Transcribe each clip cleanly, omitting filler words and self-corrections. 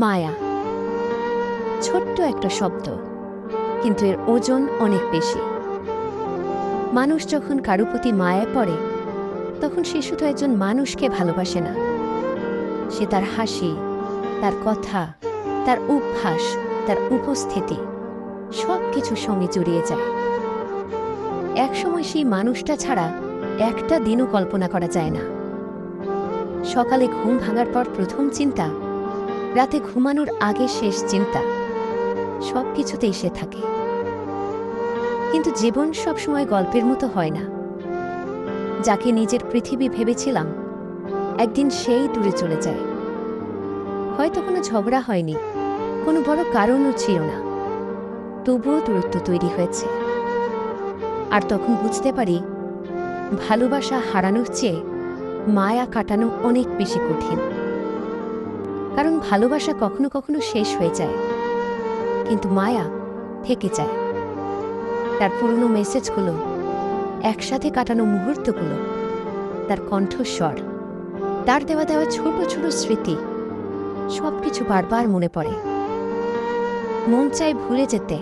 মায়া ছোট্ট একটা শব্দ, কিন্তু এর ওজন অনেক বেশি। মানুষ যখন কারো প্রতি মায়ায় পড়ে, তখন সে শুধু একজন মানুষকে ভালোবাসে না, সে তার হাসি, তার কথা, তার অভ্যাস, তার উপস্থিতি সব কিছুর সঙ্গে জড়িয়ে যায়। একসময় সেই মানুষটা ছাড়া একটা দিনও কল্পনা করা যায় না। সকালে ঘুম ভাঙার পর প্রথম চিন্তা, রাতে ঘুমানোর আগে শেষ চিন্তা, সব কিছুতেই সে থাকে। কিন্তু জীবন সবসময় গল্পের মতো হয় না। যাকে নিজের পৃথিবী ভেবেছিলাম, একদিন সেই দূরে চলে যায়। হয়তো কোনো ঝগড়া হয়নি, কোনো বড় কারণও ছিল না, তবুও দূরত্ব তৈরি হয়েছে। আর তখন বুঝতে পারি, ভালোবাসা হারানোর চেয়ে মায়া কাটানো অনেক বেশি কঠিন। কারণ ভালোবাসা কখনো কখনো শেষ হয়ে যায়, কিন্তু মায়া থেকে যায়। তার পুরনো মেসেজগুলো, একসাথে কাটানো মুহূর্তগুলো, তার কণ্ঠস্বর, তার দেওয়া ছোট ছোট স্মৃতি, সবকিছু বারবার মনে পড়ে। মন চায় ভুলে যেতে,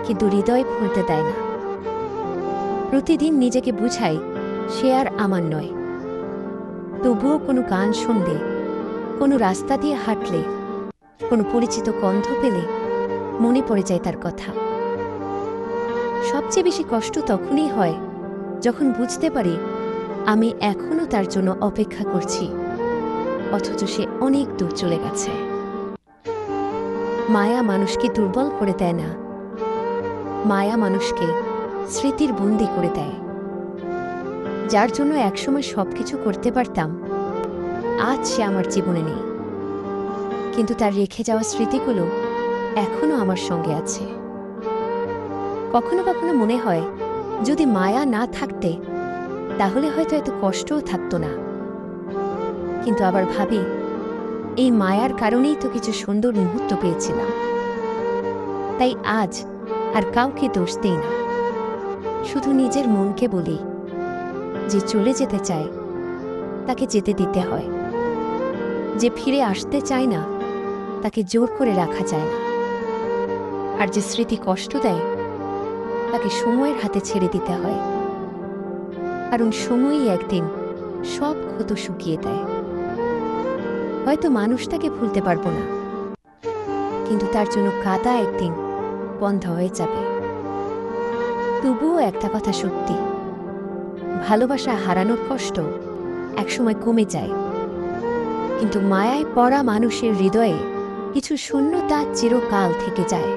কিন্তু হৃদয় ভুলতে দেয় না। প্রতিদিন নিজেকে বুঝাই সে আর আমার নয়। তবুও কোনো গান শুনলে, কোনো রাস্তা দিয়ে হাঁটলে, কোনো পরিচিত গন্ধ পেলে মনে পড়ে যায় তার কথা। সবচেয়ে বেশি কষ্ট তখনই হয় যখন বুঝতে পারি আমি এখনো তার জন্য অপেক্ষা করছি, অথচ সে অনেক দূর চলে গেছে। মায়া মানুষকে দুর্বল করে দেয় না, মায়া মানুষকে স্মৃতির বন্দি করে দেয়। যার জন্য একসময় সবকিছু করতে পারতাম, আজ সে আমার জীবনে নেই, কিন্তু তার রেখে যাওয়া স্মৃতিগুলো এখনো আমার সঙ্গে আছে। কখনো কখনো মনে হয়, যদি মায়া না থাকতে তাহলে হয়তো এত কষ্টও থাকতো না। কিন্তু আবার ভাবি, এই মায়ার কারণেই তো কিছু সুন্দর মুহূর্ত পেয়েছিলাম। তাই আজ আর কাউকে দোষ দেই না, শুধু নিজের মনকে বলি, যে চলে যেতে চায় তাকে যেতে দিতে হয়, যে ফিরে আসতে চায় না তাকে জোর করে রাখা যায় না, আর যে স্মৃতি কষ্ট দেয় তাকে সময়ের হাতে ছেড়ে দিতে হয়। কারণ সময়ই একদিন সব ক্ষত শুকিয়ে দেয়। হয়তো মানুষটাকে ভুলতে পারবো না, কিন্তু তার জন্য কাঁদা একদিন বন্ধ হয়ে যাবে। তবুও একটা কথা সত্যি, ভালোবাসা হারানোর কষ্ট একসময় কমে যায়, কিন্তু মায়ায় পড়া মানুষের হৃদয়ে কিছু শূন্যতা চিরকাল থেকে যায়।